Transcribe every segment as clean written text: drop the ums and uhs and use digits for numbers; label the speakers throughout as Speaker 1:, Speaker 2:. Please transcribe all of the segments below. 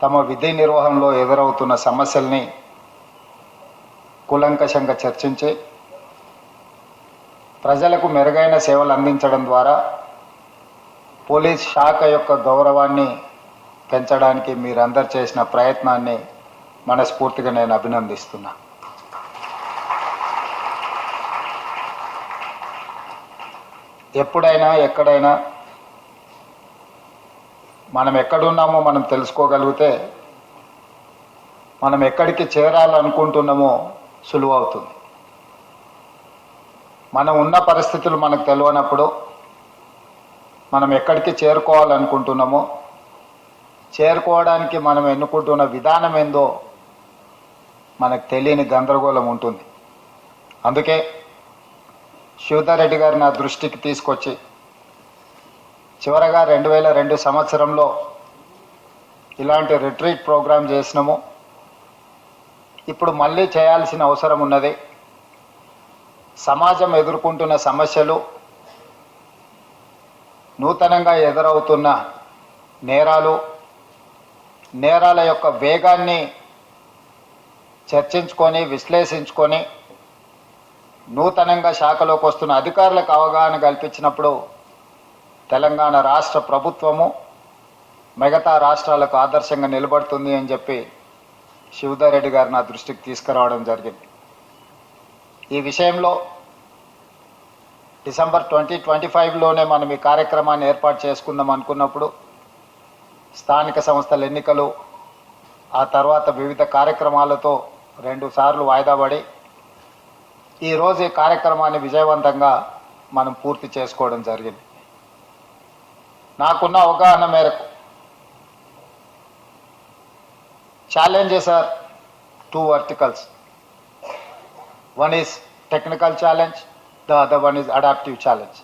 Speaker 1: తమ విధి నిర్వహణలో ఎదురవుతున్న సమస్యల్ని కూలంకషంగా చర్చించి ప్రజలకు మెరుగైన సేవలు అందించడం ద్వారా పోలీస్ శాఖ యొక్క గౌరవాన్ని పెంచడానికి మీరందరూ చేసిన ప్రయత్నాన్ని మనస్ఫూర్తిగా నేను అభినందిస్తున్నా. ఎప్పుడైనా ఎక్కడైనా మనం ఎక్కడున్నామో మనం తెలుసుకోగలిగితే మనం ఎక్కడికి చేరాలనుకుంటున్నామో సులువు అవుతుంది. మనం ఉన్న పరిస్థితులు మనకు తెలియనప్పుడు మనం ఎక్కడికి చేరుకోవాలనుకుంటున్నామో చేరుకోవడానికి మనం ఎన్నుకుంటున్న విధానం ఏందో మనకు తెలియని గందరగోళం ఉంటుంది. అందుకే శివధర్ రెడ్డి గారు నా దృష్టికి తీసుకొచ్చి చివరగా 2002 సంవత్సరంలో ఇలాంటి రిట్రీట్ ప్రోగ్రాం చేసినాము. ఇప్పుడు మళ్ళీ చేయాల్సిన అవసరం ఉన్నది. సమాజం ఎదుర్కొంటున్న సమస్యలు, నూతనంగా ఎదురవుతున్న నేరాల యొక్క వేగాన్ని చర్చించుకొని విశ్లేషించుకొని నూతనంగా శాఖలోకి వస్తున్న అధికారులకు అవగాహన కల్పించినప్పుడు తెలంగాణ రాష్ట్ర ప్రభుత్వము మిగతా రాష్ట్రాలకు ఆదర్శంగా నిలబడుతుంది అని చెప్పి శివధర్ రెడ్డి గారు నా దృష్టికి తీసుకురావడం జరిగింది. ఈ విషయంలో డిసెంబర్ 2025లోనే మనం ఈ కార్యక్రమాన్ని ఏర్పాటు చేసుకుందాం అనుకున్నప్పుడు స్థానిక సంస్థల ఎన్నికలు, ఆ తర్వాత వివిధ కార్యక్రమాలతో 2 సార్లు వాయిదా పడి ఈరోజు ఈ కార్యక్రమాన్ని విజయవంతంగా మనం పూర్తి చేసుకోవడం జరిగింది. నాకున్న అవగాహన మేరకు challenges are 2 verticals. One is technical challenge, the other one is adaptive challenge.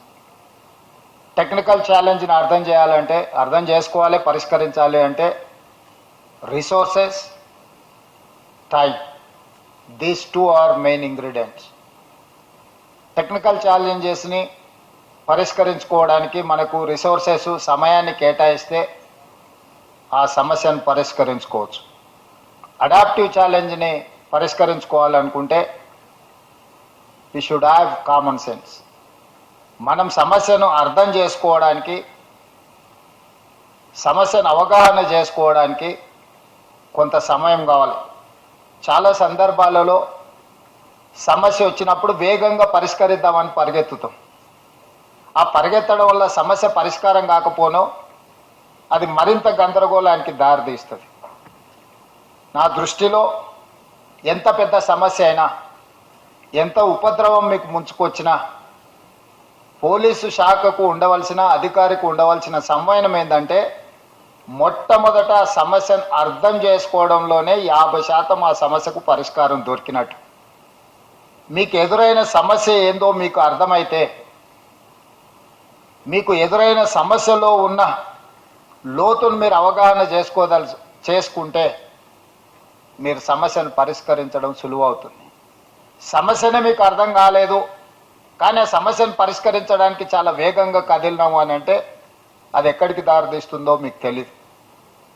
Speaker 1: Technical ఛాలెంజ్ని అర్థం చేసుకోవాలి, పరిష్కరించాలి అంటే resources, time, these 2 are main ingredients. Technical ఛాలెంజెస్ని పరిష్కరించుకోవడానికి మనకు రిసోర్సెస్, సమయాన్ని కేటాయిస్తే ఆ సమస్యను పరిష్కరించుకోవచ్చు. అడాప్టివ్ ఛాలెంజ్ని పరిష్కరించుకోవాలనుకుంటే we should have common sense. మనం సమస్యను అర్థం చేసుకోవడానికి, సమస్యను అవగాహన చేసుకోవడానికి కొంత సమయం కావాలి. చాలా సందర్భాలలో సమస్య వచ్చినప్పుడు వేగంగా పరిష్కరిద్దామని పరిగెత్తుతాం. ఆ పరిగెత్తడం వల్ల సమస్య పరిష్కారం కాకపోనో అది మరింత గందరగోళానికి దారితీస్తుంది. నా దృష్టిలో ఎంత పెద్ద సమస్య అయినా, ఎంత ఉపద్రవం మీకు ముంచుకొచ్చినా పోలీసు శాఖకు ఉండవలసిన, అధికారికి ఉండవలసిన సంవయనం ఏంటంటే మొట్టమొదట సమస్యను అర్థం చేసుకోవడంలోనే 50% ఆ సమస్యకు పరిష్కారం దొరికినట్టు. మీకు ఎదురైన సమస్య ఏందో మీకు అర్థమైతే, మీకు ఎదురైన సమస్యలో ఉన్న లోతును మీరు అవగాహన చేసుకుంటే మీరు సమస్యను పరిష్కరించడం సులువు అవుతుంది. సమస్యనే మీకు అర్థం కాలేదు కానీ ఆ సమస్యను పరిష్కరించడానికి చాలా వేగంగా కదిలినాము అని అంటే అది ఎక్కడికి దారితీస్తుందో మీకు తెలియదు.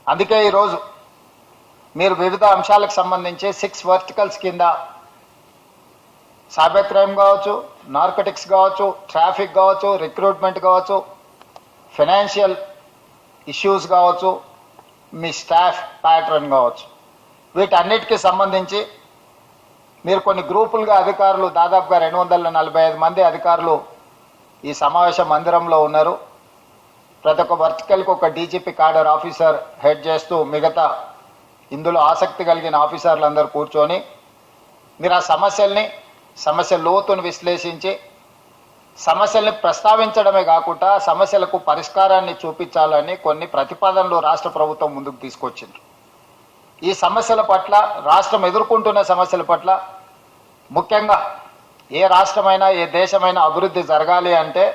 Speaker 1: అందుకే ఈరోజు మీరు వివిధ అంశాలకు సంబంధించి 6 వర్టికల్స్ కింద సైబర్ క్రైమ్ కావచ్చు, నార్కోటిక్స్ కావచ్చు, ట్రాఫిక్ కావచ్చు, రిక్రూట్మెంట్ కావచ్చు, ఫైనాన్షియల్ ఇష్యూస్ కావచ్చు, మీ స్టాఫ్ ప్యాటర్న్ కావచ్చు, వీటన్నిటికీ సంబంధించి మీరు కొన్ని గ్రూపులుగా అధికారులు, దాదాపుగా 245 మంది అధికారులు ఈ సమావేశ మందిరంలో ఉన్నారు. ప్రతి ఒక్క వర్టికల్కి ఒక డీజీపీ కాడర్ ఆఫీసర్ హెడ్ చేస్తూ మిగతా ఇందులో ఆసక్తి కలిగిన ఆఫీసర్లందరూ కూర్చొని మీరు ఆ సమస్య లోతును విశ్లేషించి సమస్యల్ని ప్రస్తావించడమే కాకుండా సమస్యలకు పరిష్కారాన్ని చూపించాలని కొన్ని ప్రతిపాదనలు రాష్ట్ర ప్రభుత్వం ముందుకు తీసుకొచ్చింది. ఈ సమస్యల పట్ల, రాష్ట్రం ఎదుర్కొంటున్న సమస్యల పట్ల, ముఖ్యంగా ఏ రాష్ట్రమైనా ఏ దేశమైనా అభివృద్ధి జరగాలి అంటే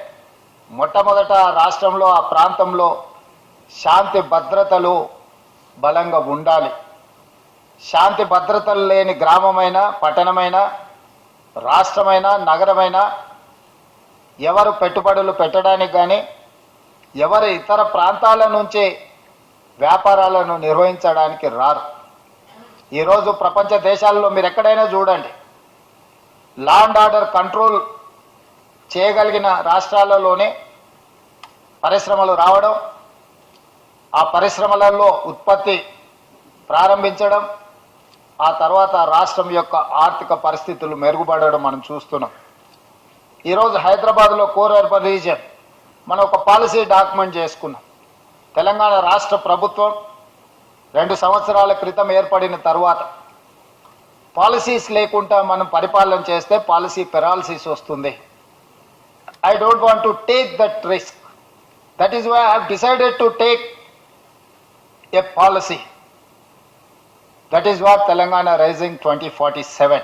Speaker 1: మొట్టమొదట రాష్ట్రంలో, ఆ ప్రాంతంలో శాంతి భద్రతలు బలంగా ఉండాలి. శాంతి భద్రతలు లేని గ్రామమైనా, పట్టణమైనా, రాష్ట్రమైనా, నగరమైనా ఎవరు పెట్టుబడులు పెట్టడానికి కానీ, ఎవరు ఇతర ప్రాంతాల నుంచి వ్యాపారాలను నిర్వహించడానికి రారు. ఈరోజు ప్రపంచ దేశాల్లో మీరు ఎక్కడైనా చూడండి, లా అండ్ ఆర్డర్ కంట్రోల్ చేయగలిగిన రాష్ట్రాలలోనే పరిశ్రమలు రావడం, ఆ పరిశ్రమలలో ఉత్పత్తి ప్రారంభించడం, ఆ తర్వాత రాష్ట్రం యొక్క ఆర్థిక పరిస్థితులు మెరుగుపడడం మనం చూస్తున్నాం. ఈరోజు హైదరాబాద్లో కోర్ అర్బన్ రీజియన్ మనం ఒక పాలసీ డాక్యుమెంట్ చేసుకున్నాం. తెలంగాణ రాష్ట్ర ప్రభుత్వం 2 సంవత్సరాల క్రితం ఏర్పడిన తర్వాత పాలసీస్ లేకుండా మనం పరిపాలన చేస్తే పాలసీ పెరాలసిస్ వస్తుంది. I don't want to take that risk. That is why I have decided to take a policy. That is what Telangana Rising 2047.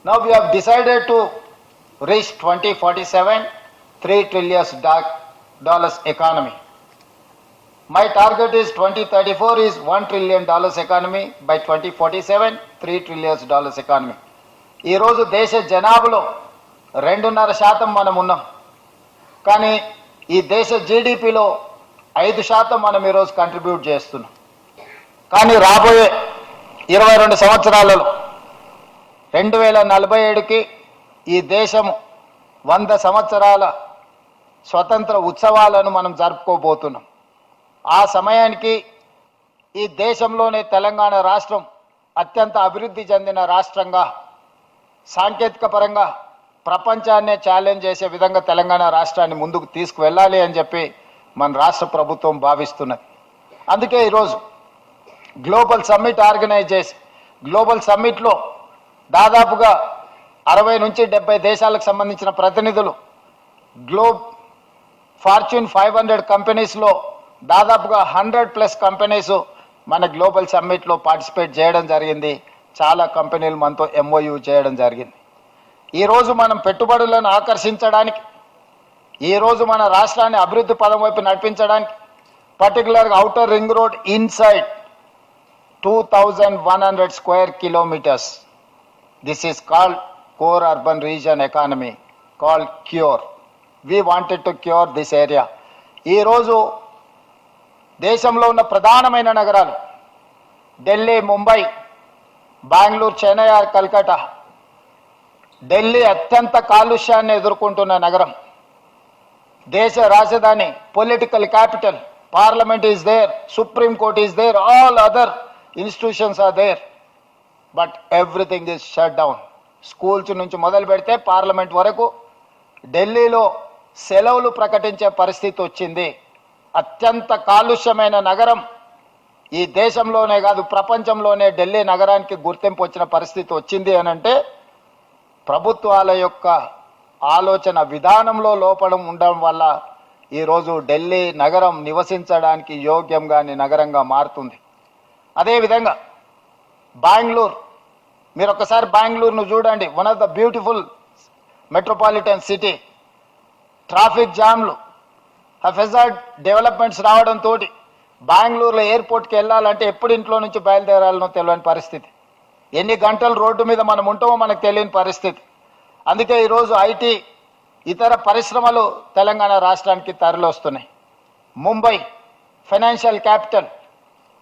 Speaker 1: Now we have decided to reach 2047, $3 trillion economy. My target is 2034 is $1 trillion economy. By 2047, $3 trillion economy. ఈ రోజు దేశ జనాభాలో 2.5% మనం ఉన్నాం. కానీ ఈ దేశ జీడిపిలో 5% మనం ఈరోజు కంట్రిబ్యూట్ చేస్తున్నాం. కానీ రాబోయే 22 సంవత్సరాలలో 2047కి ఈ దేశం 100 సంవత్సరాల స్వతంత్ర ఉత్సవాలను మనం జరుపుకోబోతున్నాం. ఆ సమయానికి ఈ దేశంలోనే తెలంగాణ రాష్ట్రం అత్యంత అభివృద్ధి చెందిన రాష్ట్రంగా, సాంకేతిక పరంగా ప్రపంచాన్నే ఛాలెంజ్ చేసే విధంగా తెలంగాణ రాష్ట్రాన్ని ముందుకు తీసుకువెళ్ళాలి అని చెప్పి మన రాష్ట్ర ప్రభుత్వం భావిస్తున్నది. అందుకే ఈరోజు గ్లోబల్ సమ్మిట్ ఆర్గనైజ్ చేసి, గ్లోబల్ సమ్మిట్లో దాదాపుగా 60 నుంచి 70 దేశాలకు సంబంధించిన ప్రతినిధులు, ఫార్చ్యూన్ 500 కంపెనీస్లో దాదాపుగా 100+ కంపెనీస్ మన గ్లోబల్ సమ్మిట్లో పార్టిసిపేట్ చేయడం జరిగింది. చాలా కంపెనీలు మనతో MOU చేయడం జరిగింది. ఈరోజు మనం పెట్టుబడులను ఆకర్షించడానికి, ఈరోజు మన రాష్ట్రాన్ని అభివృద్ధి పదం వైపు నడిపించడానికి, పర్టికులర్గా outer ring road inside 2100 square kilometers. This is called core urban region economy, called CURE. We wanted to cure this area. ఈరోజు దేశంలో ఉన్న ప్రధానమైన నగరాలు ఢిల్లీ, ముంబై, బెంగళూరు, చెన్నై ఆర్ కల్కటా. ఢిల్లీ అత్యంత కాలుష్యాన్ని ఎదుర్కొంటున్న నగరం, దేశ రాజధాని, political capital, parliament is there, supreme court is there, all other institutions are there, but everything is shut down. Schools నుంచి మొదలు పెడితే పార్లమెంట్ వరకు ఢిల్లీలో సెలవులు ప్రకటించే పరిస్థితి వచ్చింది. అత్యంత కాలుష్యమైన నగరం ఈ దేశంలోనే కాదు ప్రపంచంలోనే ఢిల్లీ నగరానికి గుర్తింపు వచ్చిన పరిస్థితి వచ్చింది అని అంటే ప్రభుత్వాల యొక్క ఆలోచన విధానంలో లోపం ఉండడం వల్ల ఈరోజు ఢిల్లీ నగరం నివసించడానికి యోగ్యం కాని నగరంగా మారుతుంది. అదేవిధంగా బెంగళూరు, మీరు ఒకసారి బెంగళూరును చూడండి, one of the beautiful metropolitan city. Traffic జామ్లు, హెజార్డ్ డెవలప్మెంట్స్ రావడంతో బెంగళూరులో ఎయిర్పోర్ట్కి వెళ్ళాలంటే ఎప్పుడు ఇంట్లో నుంచి బయలుదేరాలనో తెలియని పరిస్థితి, ఎన్ని గంటలు రోడ్డు మీద మనం ఉంటామో మనకు తెలియని పరిస్థితి. అందుకే ఈరోజు ఐటీ, ఇతర పరిశ్రమలు తెలంగాణ రాష్ట్రానికి తరలివస్తున్నాయి. ముంబై ఫైనాన్షియల్ క్యాపిటల్,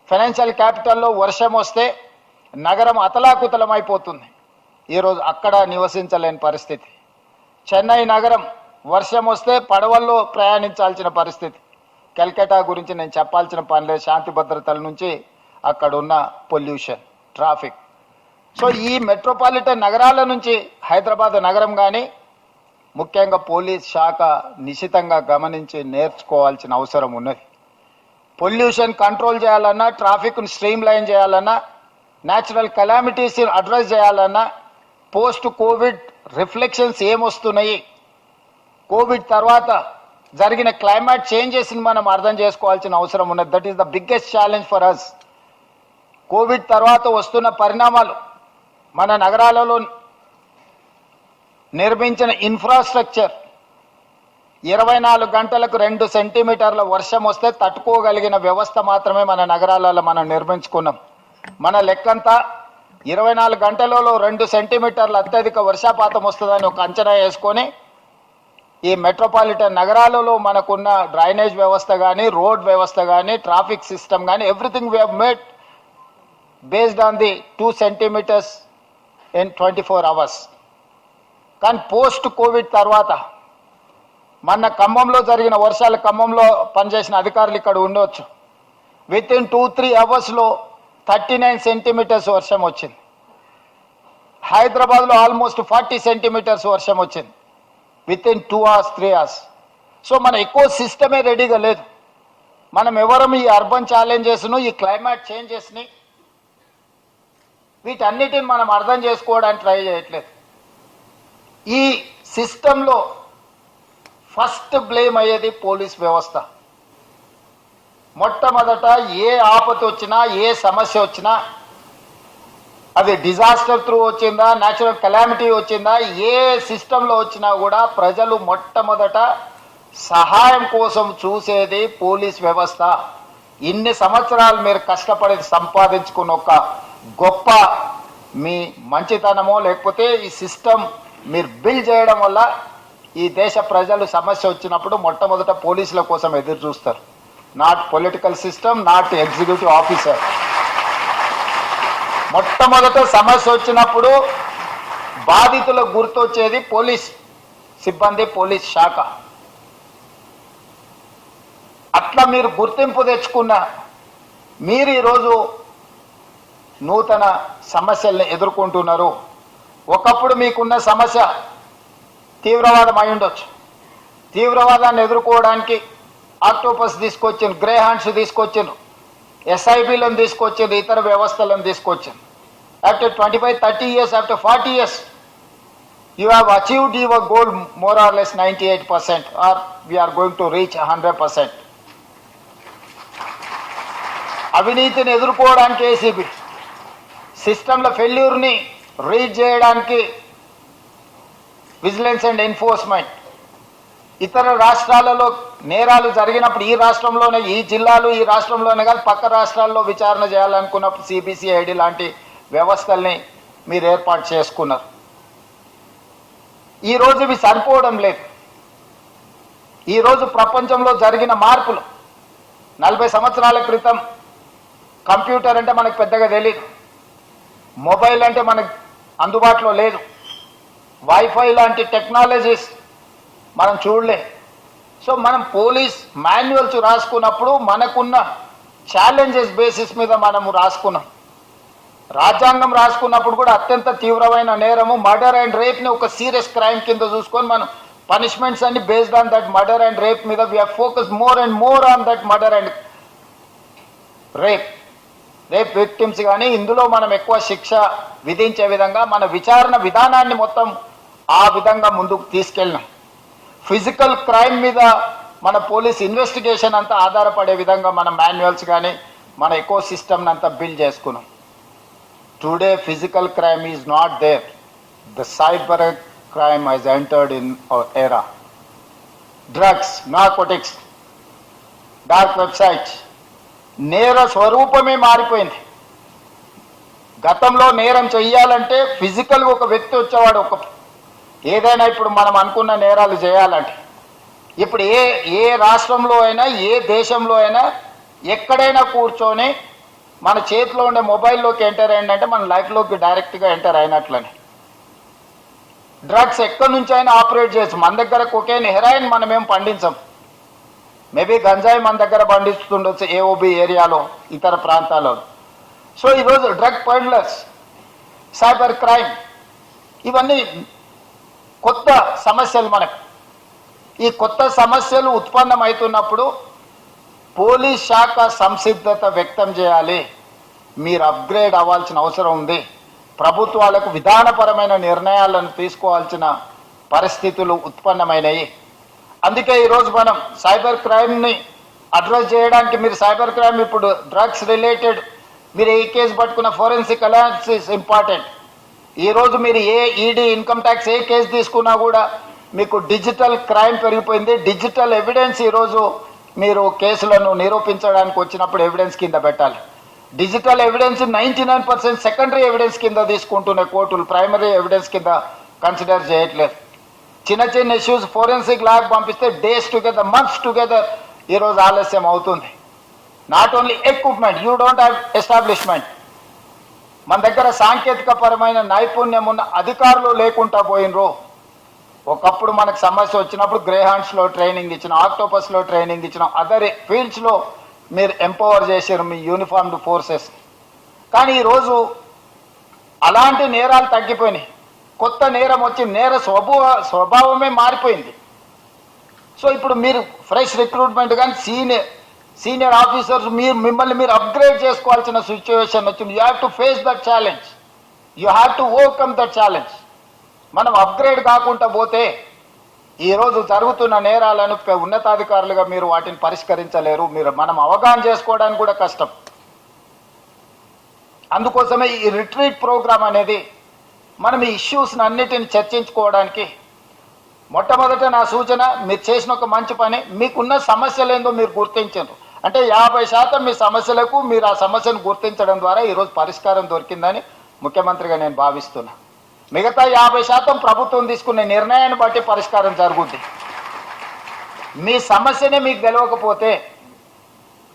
Speaker 1: ఫైనాన్షియల్ క్యాపిటల్లో వర్షం వస్తే నగరం అతలాకుతలం అయిపోతుంది. ఈరోజు అక్కడ నివసించలేని పరిస్థితి. చెన్నై నగరం వర్షం వస్తే పడవల్లో ప్రయాణించాల్సిన పరిస్థితి. కల్కటా గురించి నేను చెప్పాల్సిన పని లేదు, శాంతి భద్రతల నుంచి అక్కడ ఉన్న పొల్యూషన్, ట్రాఫిక్. సో ఈ మెట్రోపాలిటన్ నగరాల నుంచి హైదరాబాద్ నగరం కానీ ముఖ్యంగా పోలీస్ శాఖ నిశితంగా గమనించి నేర్చుకోవాల్సిన అవసరం ఉన్నది. పొల్యూషన్ కంట్రోల్ చేయాలన్నా, ట్రాఫిక్ను స్ట్రీమ్ లైన్ చేయాలన్నా, న్యాచురల్ కెలామిటీస్ అడ్రస్ చేయాలన్నా, పోస్ట్ కోవిడ్ రిఫ్లెక్షన్స్ ఏమొస్తున్నాయి, కోవిడ్ తర్వాత జరిగిన క్లైమేట్ చేంజెస్ని మనం అర్థం చేసుకోవాల్సిన అవసరం ఉన్నది. That is the biggest challenge for us. COVID తర్వాత వస్తున్న పరిణామాలు, మన నగరాలలో నిర్మించిన ఇన్ఫ్రాస్ట్రక్చర్, 24 గంటలకు 2 సెంటీమీటర్ల వర్షం వస్తే తట్టుకోగలిగిన వ్యవస్థ మాత్రమే మన నగరాలలో మనం నిర్మించుకున్నాం. మన లెక్కంతా 24 గంటలలో 2 సెంటీమీటర్ల అత్యధిక వర్షపాతం వస్తుందని ఒక అంచనా వేసుకొని ఈ మెట్రోపాలిటన్ నగరాలలో మనకున్న డ్రైనేజ్ వ్యవస్థ కానీ, రోడ్ వ్యవస్థ కానీ, ట్రాఫిక్ సిస్టమ్ కానీ, everything we have made based on the 2 centimetres in 24 hours. కానీ పోస్ట్ కోవిడ్ తర్వాత మొన్న ఖమ్మంలో జరిగిన వర్షాల, ఖమ్మంలో పనిచేసిన అధికారులు ఇక్కడ ఉండవచ్చు, విత్ ఇన్ 2-3 అవర్స్లో 39 సెంటీమీటర్స్ వర్షం వచ్చింది. హైదరాబాద్లో ఆల్మోస్ట్ 40 సెంటీమీటర్స్ వర్షం వచ్చింది with in 2 hours, 3 hours. So మన ఎకో సిస్టమే రెడీగా లేదు. మనం ఎవరం ఈ అర్బన్ ఛాలెంజెస్ను, ఈ క్లైమేట్ చేంజెస్ని, వీటన్నిటిని మనం అర్థం చేసుకోవడానికి ట్రై చేయట్లేదు. ఈ సిస్టంలో ఫస్ట్ బ్లేమ్ అయ్యేది పోలీస్ వ్యవస్థ. మొట్టమొదట ఏ ఆపద వచ్చినా, ఏ సమస్య వచ్చినా, అది డిజాస్టర్ త్రూ వచ్చిందా, న్యాచురల్ కెలామిటీ వచ్చిందా, ఏ సిస్టంలో వచ్చినా కూడా ప్రజలు మొట్టమొదట సహాయం కోసం చూసేది పోలీస్ వ్యవస్థ. ఇన్ని సంవత్సరాలు మీరు కష్టపడి సంపాదించుకున్న ఒక గొప్ప మీ మంచితనమో లేకపోతే ఈ సిస్టమ్ మీరు బిల్డ్ చేయడం వల్ల ఈ దేశ ప్రజలు సమస్య వచ్చినప్పుడు మొట్టమొదట పోలీసుల కోసం ఎదురు చూస్తారు. Not political system, not executive officer. మొట్టమొదట సమస్య వచ్చినప్పుడు బాధితులకు గుర్తొచ్చేది పోలీస్ సిబ్బంది, పోలీస్ శాఖ. అట్లా మీరు గుర్తింపు తెచ్చుకున్న మీరు ఈరోజు నూతన సమస్యల్ని ఎదుర్కొంటున్నారు. ఒకప్పుడు మీకున్న సమస్య తీవ్రవాదం అయి ఉండొచ్చు. తీవ్రవాదాన్ని ఎదుర్కోవడానికి ఆక్టోపస్ తీసుకొచ్చింది, గ్రే హ్యాండ్స్ తీసుకొచ్చిండ్రు, ఎస్ఐబీలను తీసుకొచ్చిండ్రు, ఇతర వ్యవస్థలను తీసుకొచ్చిండ్రు. After 25-30 years, after 40 years, you have achieved your goal more or less 98%, or we are going to reach 100%. అవినీతిని ఎదుర్కోవడానికి ఏసీబీ, సిస్టంల ఫెయిల్యూర్ని రీచ్ చేయడానికి విజిలెన్స్ అండ్ ఎన్ఫోర్స్మెంట్, ఇతర రాష్ట్రాలలో నేరాలు జరిగినప్పుడు ఈ రాష్ట్రంలోనే, ఈ జిల్లాలు ఈ రాష్ట్రంలోనే కాదు పక్క రాష్ట్రాల్లో విచారణ చేయాలనుకున్నప్పుడు సిబిసిఐడి లాంటి వ్యవస్థల్ని మీరు ఏర్పాటు చేసుకున్నారు. ఈరోజు ఇవి సరిపోవడం లేదు. ఈరోజు ప్రపంచంలో జరిగిన మార్పులు, 40 సంవత్సరాల క్రితం కంప్యూటర్ అంటే మనకు పెద్దగా తెలియదు, మొబైల్ అంటే మనకు అందుబాటులో లేదు, వైఫై లాంటి టెక్నాలజీస్ మనం చూడలే. సో మనం పోలీస్ మాన్యువల్స్ రాసుకున్నప్పుడు మనకున్న ఛాలెంజెస్ బేసిస్ మీద మనము రాసుకున్నాం. రాజ్యాంగం రాసుకున్నప్పుడు కూడా అత్యంత తీవ్రమైన నేరము మర్డర్ అండ్ రేప్ని ఒక సీరియస్ క్రైమ్ కింద చూసుకొని మనం పనిష్మెంట్స్ అన్ని based on that murder and rape మీద we have focus more and more on that murder and rape victims. కానీ ఇందులో మనం ఎక్కువ శిక్ష విధించే విధంగా మన విచారణ విధానాన్ని మొత్తం ఆ విధంగా ముందుకు తీసుకెళ్ళినాం. ఫిజికల్ క్రైమ్ మీద మన పోలీస్ ఇన్వెస్టిగేషన్ అంతా ఆధారపడే విధంగా మన మాన్యువల్స్ కానీ మన ఎకో సిస్టమ్ని అంతా బిల్డ్ చేసుకున్నాం. Today physical crime is not there, the cyber crime has entered in our era. Drugs, narcotics, dark websites, నేర స్వరూపమే మారిపోయింది. గతంలో నేరం చెయ్యాలంటే ఫిజికల్గా ఒక వ్యక్తి వచ్చేవాడు, ఒక ఏదైనా ఇప్పుడు మనం అనుకున్న నేరాలు చేయాలంటే ఇప్పుడు ఏ రాష్ట్రంలో అయినా ఏ దేశంలో అయినా ఎక్కడైనా కూర్చొని మన చేతిలో ఉండే మొబైల్లోకి ఎంటర్ అయిందంటే మన లైఫ్లోకి డైరెక్ట్గా ఎంటర్ అయినట్లని. డ్రగ్స్ ఎక్కడి నుంచి అయినా ఆపరేట్ చేయొచ్చు. మన దగ్గర కొకైన్, హెరాయిన్ మనం ఏం పండించం, మేబీ గంజాయి మన దగ్గర పండిస్తుండొచ్చు ఏఓబి ఏరియాలో, ఇతర ప్రాంతాల్లో. సో ఈరోజు డ్రగ్ పెడ్లర్స్, సైబర్ క్రైమ్, ఇవన్నీ కొత్త సమస్యలు మనకు. ఈ కొత్త సమస్యలు ఉత్పన్నమవుతున్నప్పుడు పోలీస్ శాఖ సంసిద్ధత వ్యక్తం చేయాలి. మీరు అప్గ్రేడ్ అవ్వాల్సిన అవసరం ఉంది. ప్రభుత్వాలకు విధానపరమైన నిర్ణయాలను తీసుకోవాల్సిన పరిస్థితులు ఉత్పన్నమైనవి. అందుకే ఈరోజు మనం సైబర్ క్రైమ్ని అడ్రస్ చేయడానికి, మీరు సైబర్ క్రైమ్ ఇప్పుడు డ్రగ్స్ రిలేటెడ్ మీరు ఏ కేసు పట్టుకున్న ఫోరెన్సిక్ అనాలిసిస్ ఇంపార్టెంట్. ఈరోజు మీరు ఏ ఈడీ, ఇన్కమ్ ట్యాక్స్ ఏ కేసు తీసుకున్నా కూడా మీకు డిజిటల్ క్రైమ్ పెరిగిపోయింది. డిజిటల్ ఎవిడెన్స్ ఈరోజు మీరు కేసులను నిరూపించడానికి వచ్చినప్పుడు ఎవిడెన్స్ కింద పెట్టాలి. డిజిటల్ ఎవిడెన్స్ 99% సెకండరీ ఎవిడెన్స్ కింద తీసుకుంటున్న కోర్టులు, ప్రైమరీ ఎవిడెన్స్ కింద కన్సిడర్ చేయట్లేదు. చిన్న చిన్న ఇష్యూస్ ఫోరెన్సిక్ ల్యాబ్ పంపిస్తే డేస్ టుగెదర్, మంత్స్ టుగెదర్ ఈరోజు ఆలస్యం అవుతుంది. Not only equipment, you don't have establishment. మన దగ్గర సాంకేతిక పరమైన నైపుణ్యం ఉన్న అధికారులు లేకుండా పోయినరు. ఒకప్పుడు మనకు సమస్య వచ్చినప్పుడు గ్రేహాండ్స్లో ట్రైనింగ్ ఇచ్చినాం, ఆక్టోపస్లో ట్రైనింగ్ ఇచ్చినాం, అదర్ ఫీల్డ్స్లో మీరు ఎంపవర్ చేశారు మీ యూనిఫార్మ్డ్ ఫోర్సెస్. కానీ ఈరోజు అలాంటి నేరాలు తగ్గిపోయినాయి. కొత్త నేరం వచ్చి నేర స్వభావమే మారిపోయింది. సో ఇప్పుడు మీరు ఫ్రెష్ రిక్రూట్మెంట్ కానీ సీనియర్ ఆఫీసర్స్ మిమ్మల్ని మీరు అప్గ్రేడ్ చేసుకోవాల్సిన సిచ్యువేషన్ వచ్చింది. You have to face that challenge, you have to overcome that challenge. మనం అప్గ్రేడ్ కాకుండా పోతే ఈరోజు జరుగుతున్న నేరాలను ఉన్నతాధికారులుగా మీరు వాటిని పరిష్కరించలేరు. మనం అవగాహన చేసుకోవడానికి కూడా కష్టం. అందుకోసమే ఈ రిట్రీట్ ప్రోగ్రామ్ అనేది మనం ఈ ఇష్యూస్ని అన్నిటిని చర్చించుకోవడానికి మొట్టమొదట నా సూచన, మీరు చేసిన ఒక మంచి పని, మీకున్న సమస్యలు ఏందో మీరు గుర్తించారు అంటే 50% మీ సమస్యలకు మీరు ఆ సమస్యను గుర్తించడం ద్వారా ఈరోజు పరిష్కారం దొరికిందని ముఖ్యమంత్రిగా నేను భావిస్తున్నా. మిగతా 50% ప్రభుత్వం తీసుకునే నిర్ణయాన్ని బట్టి పరిష్కారం జరుగుద్ది. మీ సమస్యనే మీకు తెలియకపోతే,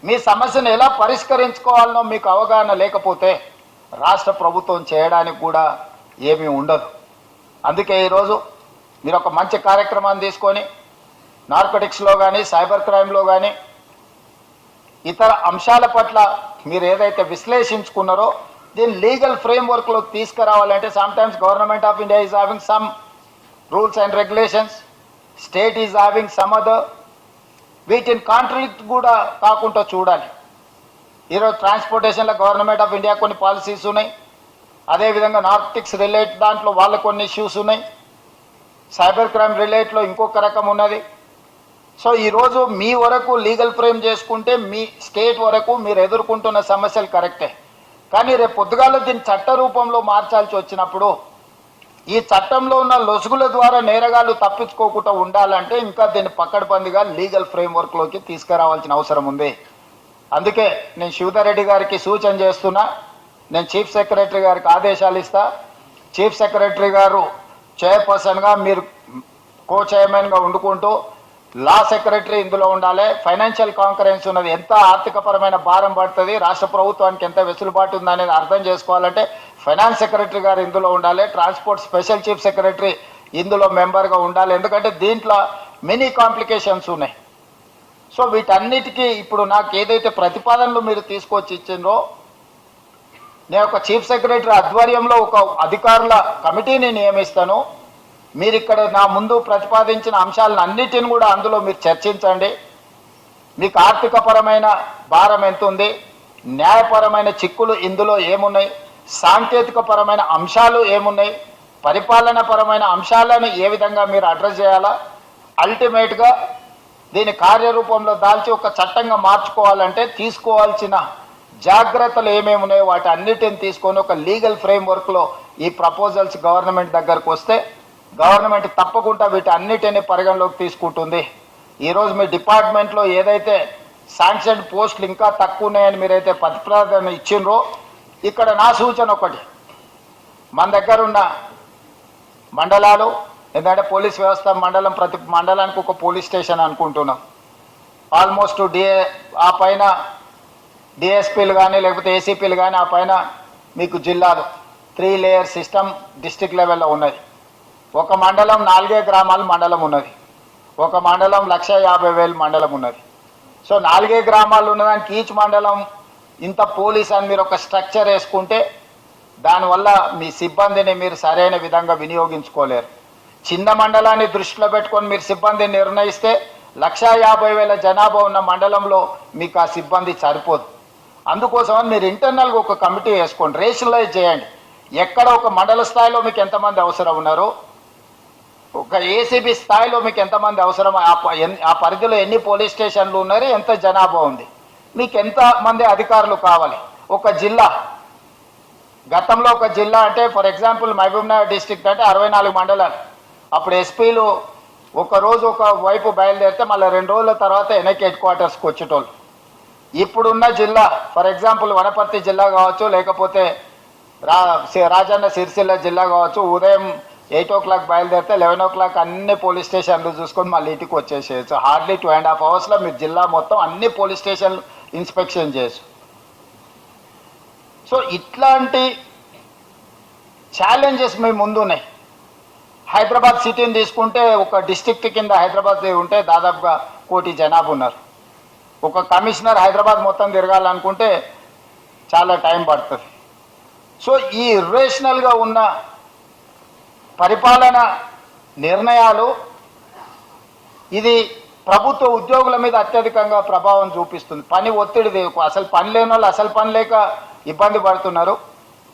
Speaker 1: మీ సమస్యను ఎలా పరిష్కరించుకోవాలనో మీకు అవగాహన లేకపోతే రాష్ట్ర ప్రభుత్వం చేయడానికి కూడా ఏమీ ఉండదు. అందుకే ఈరోజు మీరు ఒక మంచి కార్యక్రమాన్ని తీసుకొని నార్కోటిక్స్లో కానీ సైబర్ క్రైమ్లో కానీ ఇతర అంశాల పట్ల మీరు ఏదైతే విశ్లేషించుకున్నారో దీన్ని లీగల్ ఫ్రేమ్వర్క్లోకి తీసుకురావాలంటే sometimes government of India is having some rules and regulations, state is having some other. వీటిని కాంట్రాడిక్ట్ కూడా కాకుండా చూడాలి. ఈరోజు ట్రాన్స్పోర్టేషన్లో గవర్నమెంట్ ఆఫ్ ఇండియా కొన్ని పాలసీస్ ఉన్నాయి, అదేవిధంగా నార్కోటిక్స్ రిలేట్ దాంట్లో వాళ్ళ కొన్ని ఇష్యూస్ ఉన్నాయి, సైబర్ క్రైమ్ రిలేట్లో ఇంకొక రకం ఉన్నది. సో ఈరోజు మీ వరకు లీగల్ ఫ్రేమ్ చేసుకుంటే మీ స్టేట్ వరకు మీరు ఎదుర్కొంటున్న సమస్యలు కరెక్టే. కానీ రేపు పొద్దుగాల దీన్ని చట్ట రూపంలో మార్చాల్సి వచ్చినప్పుడు ఈ చట్టంలో ఉన్న లొసుగుల ద్వారా నేరగాళ్ళు తప్పించుకోకుండా ఉండాలంటే ఇంకా దీన్ని పక్కడబందిగా లీగల్ ఫ్రేమ్వర్క్లోకి తీసుకురావాల్సిన అవసరం ఉంది. అందుకే నేను శివధర్ రెడ్డి గారికి సూచన చేస్తున్నా, నేను చీఫ్ సెక్రటరీ గారికి ఆదేశాలు ఇస్తా. చీఫ్ సెక్రటరీ గారు చైర్పర్సన్గా, మీరు కో చైర్మన్గా వండుకుంటూ లా సెక్రటరీ ఇందులో ఉండాలి. ఫైనాన్షియల్ కాంకరెన్స్ ఉన్నది, ఎంత ఆర్థికపరమైన భారం పడుతుంది, రాష్ట్ర ప్రభుత్వానికి ఎంత వెసులుబాటు ఉందనేది అర్థం చేసుకోవాలంటే ఫైనాన్స్ సెక్రటరీ గారు ఇందులో ఉండాలి. ట్రాన్స్పోర్ట్ స్పెషల్ చీఫ్ సెక్రటరీ ఇందులో మెంబర్గా ఉండాలి. ఎందుకంటే దీంట్లో మెనీ కాంప్లికేషన్స్ ఉన్నాయి. సో వీటన్నిటికీ ఇప్పుడు నాకు ఏదైతే ప్రతిపాదనలు మీరు తీసుకొచ్చి ఇచ్చిందో, నేను ఒక చీఫ్ సెక్రటరీ ఆధ్వర్యంలో ఒక అధికారుల కమిటీని నియమిస్తాను. మీరు ఇక్కడ నా ముందు ప్రతిపాదించిన అంశాలను అన్నిటిని కూడా అందులో మీరు చర్చించండి. మీకు ఆర్థికపరమైన భారం ఎంత ఉంది, న్యాయపరమైన చిక్కులు ఇందులో ఏమున్నాయి, సాంకేతికపరమైన అంశాలు ఏమున్నాయి, పరిపాలనపరమైన అంశాలను ఏ విధంగా మీరు అడ్రస్ చేయాలా, అల్టిమేట్గా దీని కార్యరూపంలో దాల్చి ఒక చట్టంగా మార్చుకోవాలంటే తీసుకోవాల్సిన జాగ్రత్తలు ఏమేమి ఉన్నాయో వాటి అన్నిటిని తీసుకొని ఒక లీగల్ ఫ్రేమ్వర్క్లో ఈ ప్రపోజల్స్ గవర్నమెంట్ దగ్గరకు వస్తే గవర్నమెంట్ తప్పకుండా వీటి అన్నిటిని పరిగణలోకి తీసుకుంటుంది. ఈరోజు మీ డిపార్ట్మెంట్లో ఏదైతే శాంక్షన్ పోస్టులు ఇంకా తక్కువ ఉన్నాయని మీరైతే ప్రతిపాదన ఇచ్చిండ్రో, ఇక్కడ నా సూచన ఒకటి, మన దగ్గర ఉన్న మండలాలు, ఎందుకంటే పోలీస్ వ్యవస్థ మండలం, ప్రతి మండలానికి ఒక పోలీస్ స్టేషన్ అనుకుంటున్నాం. ఆల్మోస్ట్ ఆ పైన డిఎస్పీలు కానీ లేకపోతే ఏసీపీలు కానీ, ఆ పైన మీకు జిల్లాలు 3 లేయర్ సిస్టమ్ డిస్ట్రిక్ట్ లెవెల్లో ఉన్నది. ఒక మండలం 4 గ్రామాల మండలం ఉన్నది, ఒక మండలం 1,50,000 మండలం ఉన్నది. సో 4 గ్రామాలు ఉన్నదానికి ఈచ్ మండలం ఇంత పోలీస్ అని మీరు ఒక స్ట్రక్చర్ వేసుకుంటే దానివల్ల మీ సిబ్బందిని మీరు సరైన విధంగా వినియోగించుకోలేరు. చిన్న మండలాన్ని దృష్టిలో పెట్టుకొని మీరు సిబ్బందిని నిర్ణయిస్తే 1,50,000 జనాభా ఉన్న మండలంలో మీకు ఆ సిబ్బంది సరిపోదు. అందుకోసమని మీరు ఇంటర్నల్గా ఒక కమిటీ వేసుకోండి, రేషనలైజ్ చేయండి. ఎక్కడ ఒక మండల స్థాయిలో మీకు ఎంతమంది అవసరం ఉన్నారు, ఒక ఏసీబీ స్థాయిలో మీకు ఎంతమంది అవసరం, ఆ పరిధిలో ఎన్ని పోలీస్ స్టేషన్లు ఉన్నారు, ఎంత జనాభా ఉంది, మీకు ఎంతమంది అధికారులు కావాలి. ఒక జిల్లా, గతంలో ఒక జిల్లా అంటే ఫర్ ఎగ్జాంపుల్ మహబూబ్నగర్ డిస్ట్రిక్ట్ అంటే 64 మండలాలు. అప్పుడు ఎస్పీలు ఒక రోజు ఒక వైపు బయలుదేరితే మళ్ళీ 2 రోజుల తర్వాత వెనక్కి హెడ్ క్వార్టర్స్కి వచ్చేటోళ్ళు. ఇప్పుడున్న జిల్లా ఫర్ ఎగ్జాంపుల్ వనపర్తి జిల్లా కావచ్చు, లేకపోతే రాజన్న సిరిసిల్ల జిల్లా కావచ్చు, ఉదయం 8 o'clock బయలుదేరితే 11 o'clock అన్ని పోలీస్ స్టేషన్లు చూసుకొని మళ్ళీ ఇంటికి వచ్చేసేయచ్చు. హార్డ్లీ 2.5 hours మీరు జిల్లా మొత్తం అన్ని పోలీస్ స్టేషన్లు ఇన్స్పెక్షన్ చేయొచ్చు. సో ఇట్లాంటి ఛాలెంజెస్ మీ ముందున్నాయి. హైదరాబాద్ సిటీని తీసుకుంటే ఒక డిస్ట్రిక్ట్ కింద హైదరాబాద్ ఉంటే దాదాపుగా 1 కోటి జనాభా ఉన్నారు. ఒక కమిషనర్ హైదరాబాద్ మొత్తం తిరగాలనుకుంటే చాలా టైం పడుతుంది. సో ఈ ఇర్రేషనల్గా ఉన్న పరిపాలన నిర్ణయాలు ఇది ప్రభుత్వ ఉద్యోగుల మీద అత్యధికంగా ప్రభావం చూపిస్తుంది. పని ఒత్తిడి, అసలు పని లేని వాళ్ళు అసలు పని లేక ఇబ్బంది పడుతున్నారు.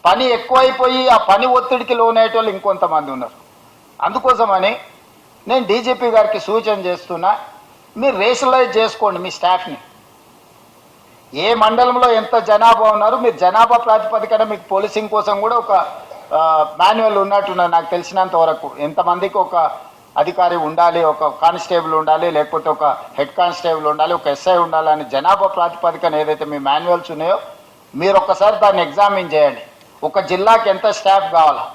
Speaker 1: పని ఎక్కువైపోయి ఆ పని ఒత్తిడికి లోనయ్యేటోళ్ళు ఇంకొంతమంది ఉన్నారు. అందుకోసమని నేను డీజీపీ గారికి సూచన చేస్తున్నా, మీరు రేషనలైజ్ చేసుకోండి మీ స్టాఫ్ని. ఏ మండలంలో ఎంత జనాభా ఉన్నారు మీరు జనాభా ప్రాతిపదికన మీకు పోలీసింగ్ కోసం కూడా ఒక మాన్యువల్ ఉన్నట్టున్నది నాకు తెలిసినంత వరకు. ఎంతమందికి ఒక అధికారి ఉండాలి, ఒక కానిస్టేబుల్ ఉండాలి, లేకపోతే ఒక హెడ్ కానిస్టేబుల్ ఉండాలి, ఒక ఎస్ఐ ఉండాలని జనాభా ప్రాతిపదికన ఏదైతే మీ మాన్యువల్స్ ఉన్నాయో మీరు ఒక్కసారి దాన్ని ఎగ్జామిన్ చేయండి. ఒక జిల్లాకి ఎంత స్టాఫ్ కావాలా?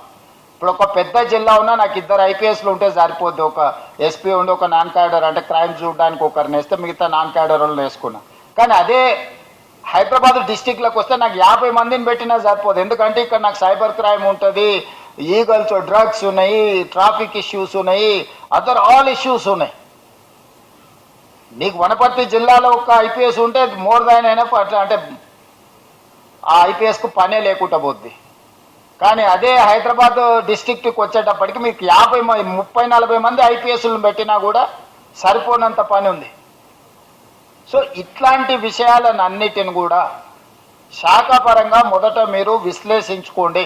Speaker 1: ఇప్పుడు ఒక పెద్ద జిల్లా ఉన్నా నాకు 2 IPSలు ఉంటే సరిపోద్ది. ఒక ఎస్పీ ఉండి ఒక నాన్ క్యాడర్ అంటే క్రైమ్ చూడడానికి ఒకరిని వేస్తే మిగతా నాన్ క్యాడర్ వాళ్ళని వేసుకున్నా. కానీ అదే హైదరాబాద్ డిస్టిక్లకు వస్తే నాకు 50 మందిని పెట్టినా సరిపోదు. ఎందుకంటే ఇక్కడ నాకు సైబర్ క్రైమ్ ఉంటుంది, ఈగల్స్, డ్రగ్స్ ఉన్నాయి, ట్రాఫిక్ ఇష్యూస్ ఉన్నాయి, అదర్ ఆల్ ఇష్యూస్ ఉన్నాయి. నీకు వనపర్తి జిల్లాలో ఒక IPS ఉంటే మోర్ దాన్ ఎనఫ్. అంటే ఆ IPSకు పనే లేకుండా పోద్ది. కానీ అదే హైదరాబాద్ డిస్టిక్ట్కి వచ్చేటప్పటికి మీకు 30-40 మంది IPSలను పెట్టినా కూడా సరిపోనంత పని ఉంది. సో ఇట్లాంటి విషయాలను అన్నిటిని కూడా శాఖాపరంగా మొదట మీరు విశ్లేషించుకోండి.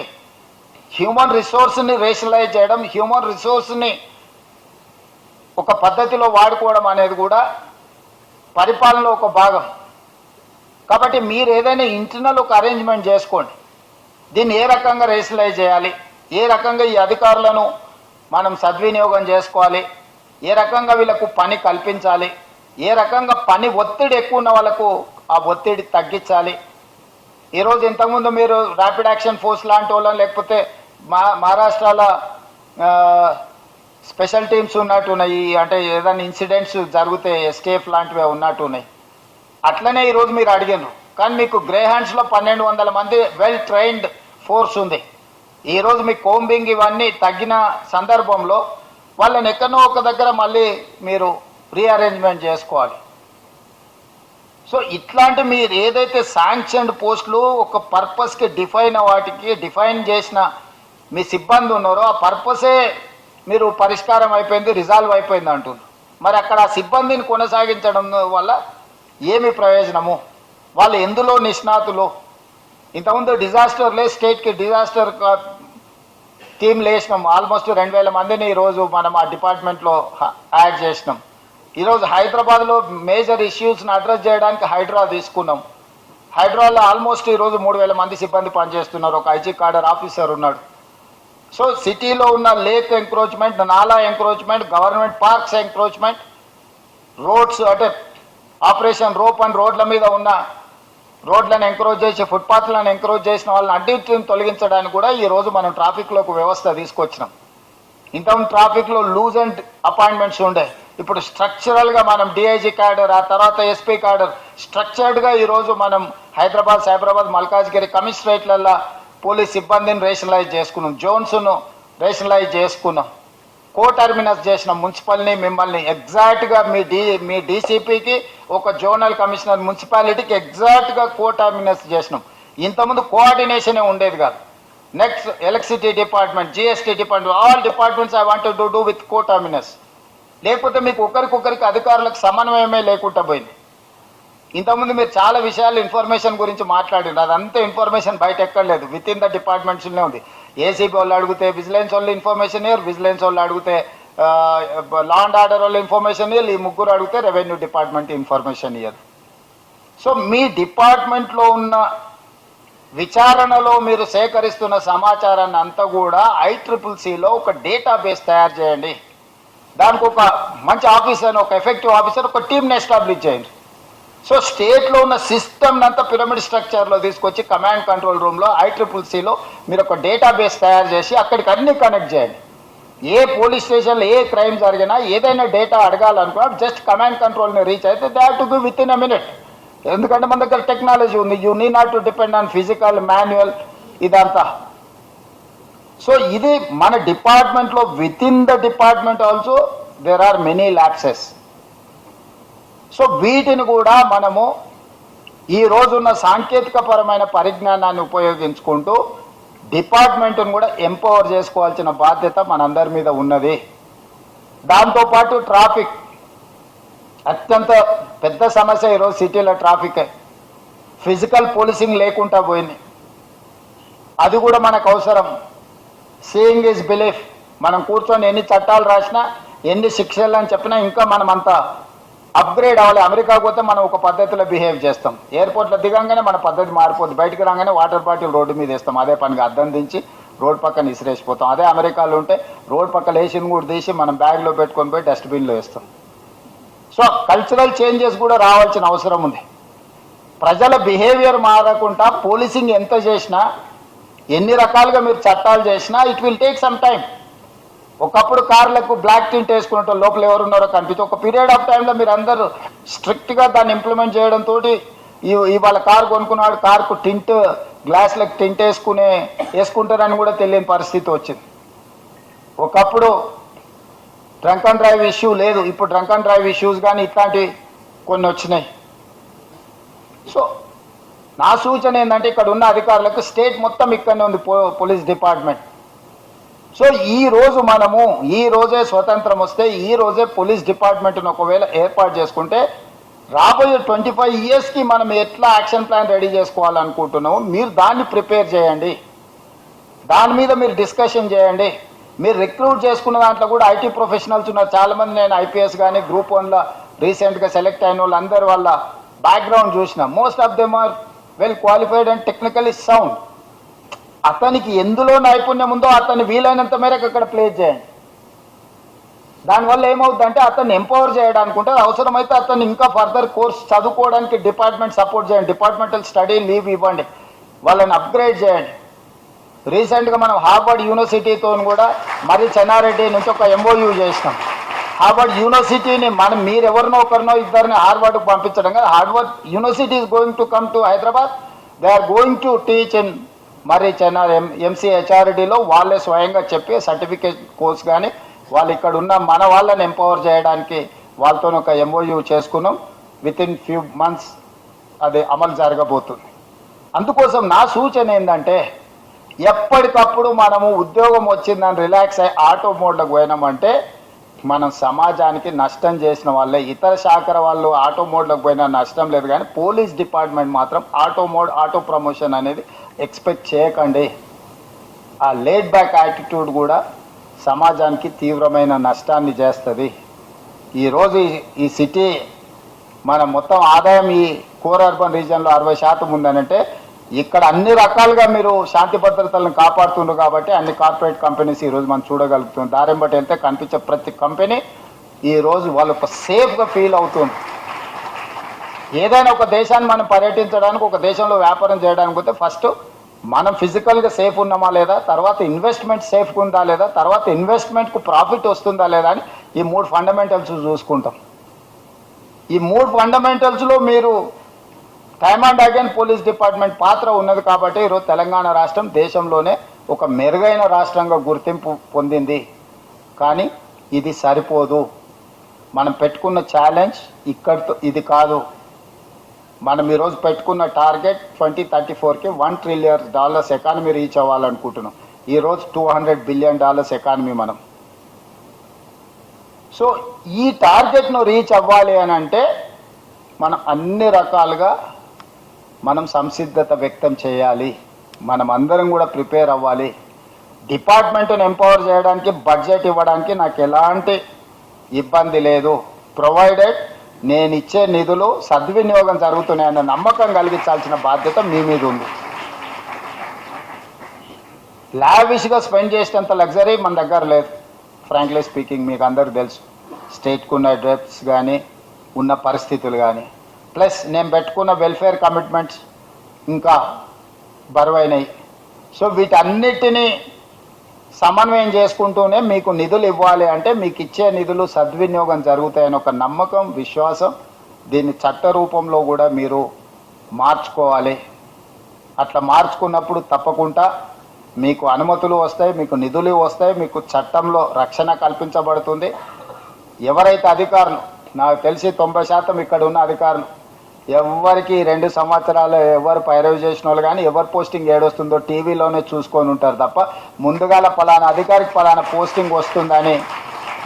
Speaker 1: హ్యూమన్ రిసోర్స్ని రేషనలైజ్ చేయడం, హ్యూమన్ రిసోర్స్ని ఒక పద్ధతిలో వాడుకోవడం అనేది కూడా పరిపాలనలో ఒక భాగం. కాబట్టి మీరు ఏదైనా ఇంటర్నల్ ఒక అరేంజ్మెంట్ చేసుకోండి. దీన్ని ఏ రకంగా రేషనలైజ్ చేయాలి, ఏ రకంగా ఈ అధికారులను మనం సద్వినియోగం చేసుకోవాలి, ఏ రకంగా వీళ్ళకు పని కల్పించాలి, ఏ రకంగా పని ఒత్తిడి ఎక్కువ ఉన్న వాళ్ళకు ఆ ఒత్తిడి తగ్గించాలి. ఈరోజు ఇంతకుముందు మీరు ర్యాపిడ్ యాక్షన్ ఫోర్స్ లాంటి వాళ్ళని, లేకపోతే మహారాష్ట్రలో స్పెషల్ టీమ్స్ ఉన్నట్టున్నాయి, అంటే ఏదైనా ఇన్సిడెంట్స్ జరిగితే ఎస్టీఎఫ్ లాంటివి ఉన్నట్టున్నాయి. అట్లనే ఈరోజు మీరు అడిగారు. కానీ మీకు గ్రే హ్యాండ్స్లో 1200 మంది వెల్ ట్రైన్డ్ ఫోర్స్ ఉంది. ఈరోజు మీ కోంబింగ్ ఇవన్నీ తగ్గిన సందర్భంలో వాళ్ళని ఎక్కడో ఒక దగ్గర మళ్ళీ మీరు రీఅరేంజ్మెంట్ చేసుకోవాలి. సో ఇట్లాంటి మీరు ఏదైతే శాంక్షన్డ్ పోస్టులు ఒక పర్పస్కి వాటికి డిఫైన్ చేసిన మీ సిబ్బంది ఉన్నారో ఆ పర్పసే మీరు పరిష్కారం అయిపోయింది, రిజాల్వ్ అయిపోయింది అంటున్నారు. మరి అక్కడ ఆ సిబ్బందిని కొనసాగించడం వల్ల ఏమి ప్రయోజనము? వాళ్ళు ఎందులో నిష్ణాతులు? ఇంతకుముందు డిజాస్టర్లే స్టేట్కి డిజాస్టర్ టీంలు వేసినాం. ఆల్మోస్ట్ 2000 మందిని ఈరోజు మనం ఆ డిపార్ట్మెంట్లో యాడ్ చేసినాం. ఈరోజు హైదరాబాద్లో మేజర్ ఇష్యూస్ని అడ్రస్ చేయడానికి హైడ్రా తీసుకున్నాం. హైడ్రాలో ఆల్మోస్ట్ ఈరోజు 3000 మంది సిబ్బంది పనిచేస్తున్నారు. ఒక ఐజీ కార్డర్ ఆఫీసర్ ఉన్నాడు. సో సిటీలో ఉన్న లేక్ ఎంక్రోచ్మెంట్, నాలా encroachment, government parks encroachment, roads అంటే ఆపరేషన్ రోప్ అండ్ రోడ్ల మీద ఉన్న రోడ్లను ఎంకరేజ్ చేసి ఫుట్పాత్లను ఎంకరేజ్ చేసిన వాళ్ళని అన్నింటిని తొలగించడానికి కూడా ఈరోజు మనం ట్రాఫిక్లో ఒక వ్యవస్థ తీసుకొచ్చినాం. ఇంతకుముందు ట్రాఫిక్లో లూజ్ అండ్ అపాయింట్మెంట్స్ ఉండే, ఇప్పుడు స్ట్రక్చరల్గా మనం డిఐజీ క్యాడర్, ఆ తర్వాత ఎస్పీ క్యాడర్ స్ట్రక్చర్డ్గా ఈరోజు మనం హైదరాబాద్, సైబరాబాద్, మల్కాజ్గిరి కమిషనరేట్లలో పోలీస్ సిబ్బందిని రేషనలైజ్ చేసుకున్నాం, జోన్స్ను రేషనలైజ్ చేసుకున్నాం, కో టర్మినస్ చేసిన మున్సిపల్ని మిమ్మల్ని ఎగ్జాక్ట్గా మీ డీసీపీకి ఒక జోనల్ కమిషనర్ మున్సిపాలిటీకి ఎగ్జాక్ట్గా కో టర్మినస్ చేసినాం. ఇంతకుముందు కోఆర్డినేషనే ఉండేది కాదు. Next electricity department, GST department, all departments I want to do with co terminus. లేకపోతే మీకు ఒకరికొకరికి అధికారులకు సమన్వయమే లేకుండా పోయింది. ఇంతకుముందు మీరు చాలా విషయాలు ఇన్ఫర్మేషన్ గురించి మాట్లాడినారు, అదంతా ఇన్ఫర్మేషన్ బయట ఎక్కడలేదు, విత్ ఇన్ ద డిపార్ట్మెంట్స్లోనే ఉంది. ఏసీబీ వాళ్ళు అడిగితే విజిలెన్స్ వాళ్ళు ఇన్ఫర్మేషన్ ఇయర్, విజిలెన్స్ వాళ్ళు అడిగితే లా అండ్ ఆర్డర్ వాళ్ళు ఇన్ఫర్మేషన్ ఇయర్, ఈ ముగ్గురు అడిగితే రెవెన్యూ డిపార్ట్మెంట్ ఇన్ఫర్మేషన్ ఇయర్. సో మీ డిపార్ట్మెంట్లో ఉన్న విచారణలో మీరు సేకరిస్తున్న సమాచారాన్ని అంతా కూడా ICCCలో ఒక డేటాబేస్ తయారు చేయండి. దానికి ఒక మంచి ఆఫీసర్, ఒక ఎఫెక్టివ్ ఆఫీసర్, ఒక టీమ్ని ఎస్టాబ్లిష్ చేయండి. సో స్టేట్లో ఉన్న సిస్టమ్ని అంతా పిరమిడ్ స్ట్రక్చర్లో తీసుకొచ్చి కమాండ్ కంట్రోల్ రూమ్లో ICCCలో మీరు ఒక డేటాబేస్ తయారు చేసి అక్కడికి అన్ని కనెక్ట్ చేయండి. ఏ పోలీస్ స్టేషన్లో ఏ క్రైమ్ జరిగినా ఏదైనా డేటా అడగాలనుకున్నా జస్ట్ కమాండ్ కంట్రోల్ని రీచ్ అయితే they have to give within a minute. ఎందుకంటే మన దగ్గర టెక్నాలజీ ఉంది. You need not to depend on physical manual ఇదంతా. సో ఇది మన డిపార్ట్మెంట్లో within the department also there are many lapses. So వీటిని కూడా మనము ఈ రోజున్న సాంకేతికపరమైన పరిజ్ఞానాన్ని ఉపయోగించుకుంటూ డిపార్ట్మెంట్ను కూడా ఎంపవర్ చేసుకోవాల్సిన బాధ్యత మనందరి మీద ఉన్నది. దాంతోపాటు ట్రాఫిక్ అత్యంత పెద్ద సమస్య ఈరోజు సిటీలో ట్రాఫిక్. ఫిజికల్ పోలీసింగ్ లేకుండా పోయింది. అది కూడా మనకు అవసరం. Seeing is belief. మనం కూర్చొని ఎన్ని చట్టాలు రాసినా ఎన్ని శిక్షలు అని చెప్పినా ఇంకా మనం అంతా అప్గ్రేడ్ అవ్వాలి. అమెరికాకు పోతే మనం ఒక పద్ధతిలో బిహేవ్ చేస్తాం. ఎయిర్పోర్ట్లో దిగంగానే మన పద్ధతి మారిపోద్ది. బయటికి రాగానే వాటర్ బాటిల్ రోడ్డు మీద వేస్తాం. అదే పనిగా అద్దం దించి రోడ్ పక్కన ఇసిరేసిపోతాం. అదే అమెరికాలో ఉంటే రోడ్ పక్కన వేసింది కూడా తీసి మనం బ్యాగ్లో పెట్టుకొని పోయి డస్ట్బిన్లో వేస్తాం. సో కల్చరల్ చేంజెస్ కూడా రావాల్సిన అవసరం ఉంది. ప్రజల బిహేవియర్ మారకుండా పోలీసింగ్ ఎంత చేసినా ఎన్ని రకాలుగా మీరు చట్టాలు చేసినా it will take some time. ఒకప్పుడు కార్లకు బ్లాక్ టింట్ వేసుకుంటాం, లోపల ఎవరున్నారో కనిపించి ఒక పీరియడ్ ఆఫ్ టైంలో మీరు అందరూ స్ట్రిక్ట్గా దాన్ని ఇంప్లిమెంట్ చేయడంతో ఇవాళ కారు కొనుక్కున్నాడు కార్కు టింట్ గ్లాస్లకు టింట్ వేసుకుంటారని కూడా తెలియని పరిస్థితి వచ్చింది. ఒకప్పుడు డ్రంక్ అండ్ డ్రైవ్ ఇష్యూ లేదు, ఇప్పుడు డ్రంక్ అండ్ డ్రైవ్ ఇష్యూస్ కానీ ఇట్లాంటివి కొన్ని వచ్చినాయి. సో నా సూచన ఏంటంటే ఇక్కడ ఉన్న అధికారులకు స్టేట్ మొత్తం ఇక్కడనే ఉంది పోలీస్ డిపార్ట్మెంట్. సో ఈ రోజే స్వతంత్రం వస్తే ఈ రోజే పోలీస్ డిపార్ట్మెంట్ను ఒకవేళ ఏర్పాటు చేసుకుంటే రాబోయే 25 yearsకి మనం ఎట్లా యాక్షన్ ప్లాన్ రెడీ చేసుకోవాలనుకుంటున్నామో మీరు దాన్ని ప్రిపేర్ చేయండి. దాని మీద మీరు డిస్కషన్ చేయండి. మీరు రిక్రూట్ చేసుకున్న దాంట్లో కూడా ఐటీ ప్రొఫెషనల్స్ ఉన్నారు చాలామంది. నేను ఐపీఎస్ కానీ గ్రూప్ 1లో రీసెంట్గా సెలెక్ట్ అయిన వాళ్ళు అందరి వాళ్ళ బ్యాక్గ్రౌండ్ చూసిన. Most of them are well qualified and technically sound. అతనికి ఎందులో నైపుణ్యం ఉందో అతన్ని వీలైనంత మేరకు అక్కడ ప్లేస్ చేయండి. దానివల్ల ఏమవుతుందంటే అతన్ని ఎంపవర్ చేయడానికి ఉంటుంది. అవసరమైతే అతన్ని ఇంకా ఫర్దర్ కోర్స్ చదువుకోవడానికి డిపార్ట్మెంట్ సపోర్ట్ చేయండి. డిపార్ట్మెంటల్ స్టడీ లీవ్ ఇవ్వండి, వాళ్ళని అప్గ్రేడ్ చేయండి. రీసెంట్గా మనం హార్వర్డ్ యూనివర్సిటీతో కూడా మరి చెన్నారెడ్డి నుంచి ఒక ఎంఓయూ చేసినాం. హార్వర్డ్ యూనివర్సిటీని మీరు ఎవరినో ఒకరినో ఇద్దరిని హార్వర్డ్కి పంపించడం కదా. Harvard university is going to come to Hyderabad. They are going to teach in మరి చెన్నార్ ఎంసీహెచ్ఆర్డీలో వాళ్ళే స్వయంగా చెప్పి సర్టిఫికేట్ కోర్స్ కానీ వాళ్ళు ఇక్కడ ఉన్న మన వాళ్ళని ఎంపవర్ చేయడానికి వాళ్ళతో ఒక ఎంఓయూ చేసుకున్నాం. విత్ ఇన్ ఫ్యూ మంత్స్ అది అమలు జరగబోతుంది. అందుకోసం నా సూచన ఏంటంటే ఎప్పటికప్పుడు మనము ఉద్యోగం వచ్చిందని రిలాక్స్ అయ్యి ఆటో మోడ్లకు పోయినామంటే మనం సమాజానికి నష్టం చేసిన వాళ్ళే. ఇతర శాఖల వాళ్ళు ఆటో మోడ్లకు పోయినా నష్టం లేదు, కానీ పోలీస్ డిపార్ట్మెంట్ మాత్రం ఆటో మోడ్ ఆటో ప్రమోషన్ అనేది ఎక్స్పెక్ట్ చేయకండి. ఆ లేట్ బ్యాక్ యాటిట్యూడ్ కూడా సమాజానికి తీవ్రమైన నష్టాన్ని చేస్తుంది. ఈరోజు ఈ సిటీ మన మొత్తం ఆదాయం ఈ కోర్ అర్బన్ రీజియన్లో 60% ఉందనంటే ఇక్కడ అన్ని రకాలుగా మీరు శాంతి భద్రతలను కాపాడుతున్నారు కాబట్టి అన్ని కార్పొరేట్ కంపెనీస్ ఈరోజు మనం చూడగలుగుతున్నాం. దారిని బట్టి వెళ్తే కనిపించే ప్రతి కంపెనీ ఈరోజు వాళ్ళు ఒక సేఫ్గా ఫీల్ అవుతుంది. ఏదైనా ఒక దేశాన్ని మనం పర్యటించడానికి, ఒక దేశంలో వ్యాపారం చేయడానికి పోతే ఫస్ట్ మనం ఫిజికల్గా సేఫ్ ఉన్నామా లేదా, తర్వాత ఇన్వెస్ట్మెంట్ సేఫ్గా ఉందా లేదా, తర్వాత ఇన్వెస్ట్మెంట్కు ప్రాఫిట్ వస్తుందా లేదా అని ఈ 3 ఫండమెంటల్స్ చూసుకుంటాం. ఈ 3 ఫండమెంటల్స్లో మీరు time and again police department పాత్ర ఉన్నది కాబట్టి ఈరోజు తెలంగాణ రాష్ట్రం దేశంలోనే ఒక మెరుగైన రాష్ట్రంగా గుర్తింపు పొందింది. కానీ ఇది సరిపోదు. మనం పెట్టుకున్న ఛాలెంజ్ ఇక్కడితో ఇది కాదు. మనం ఈరోజు పెట్టుకున్న టార్గెట్ 2034కి $1 trillion ఎకానమీ రీచ్ అవ్వాలనుకుంటున్నాం. ఈరోజు $200 billion ఎకానమీ మనం. సో ఈ టార్గెట్ను రీచ్ అవ్వాలి అని అంటే మనం అన్ని రకాలుగా మనం సంసిద్ధత వ్యక్తం చేయాలి. మనం అందరం కూడా ప్రిపేర్ అవ్వాలి. డిపార్ట్మెంట్ను ఎంపవర్ చేయడానికి బడ్జెట్ ఇవ్వడానికి నాకు ఎలాంటి ఇబ్బంది లేదు. ప్రొవైడెడ్ నేను ఇచ్చే నిధులు సద్వినియోగం జరుగుతున్నాయన్న నమ్మకం కలిగించాల్సిన బాధ్యత మీ మీద ఉంది. లావిష్గా స్పెండ్ చేసేంత లగ్జరీ మన దగ్గర లేదు. ఫ్రాంక్లీ స్పీకింగ్ మీకు అందరికీ తెలుసు. స్టేట్కు ఉన్న డెప్స్ కానీ ఉన్న పరిస్థితులు కానీ, ప్లస్ నేను పెట్టుకున్న వెల్ఫేర్ కమిట్మెంట్స్ ఇంకా బరువైనవి. సో వీటన్నిటినీ సమన్వయం చేసుకుంటూనే మీకు నిధులు ఇవ్వాలి అంటే మీకు ఇచ్చే నిధులు సద్వినియోగం జరుగుతాయని ఒక నమ్మకం, విశ్వాసం, దీన్ని చట్ట రూపంలో కూడా మీరు మార్చుకోవాలి. అట్లా మార్చుకున్నప్పుడు తప్పకుండా మీకు అనుమతులు వస్తాయి, మీకు నిధులు వస్తాయి, మీకు చట్టంలో రక్షణ కల్పించబడుతుంది. ఎవరైతే అధికారులు, నాకు తెలిసి 90% ఇక్కడ ఉన్న అధికారులు ఎవరికి 2 సంవత్సరాలు ఎవరు పైరవి చేసిన వాళ్ళు కానీ ఎవరు పోస్టింగ్ ఏడొస్తుందో టీవీలోనే చూసుకొని ఉంటారు తప్ప ముందుగాల పలానా అధికారికి పలానా పోస్టింగ్ వస్తుందని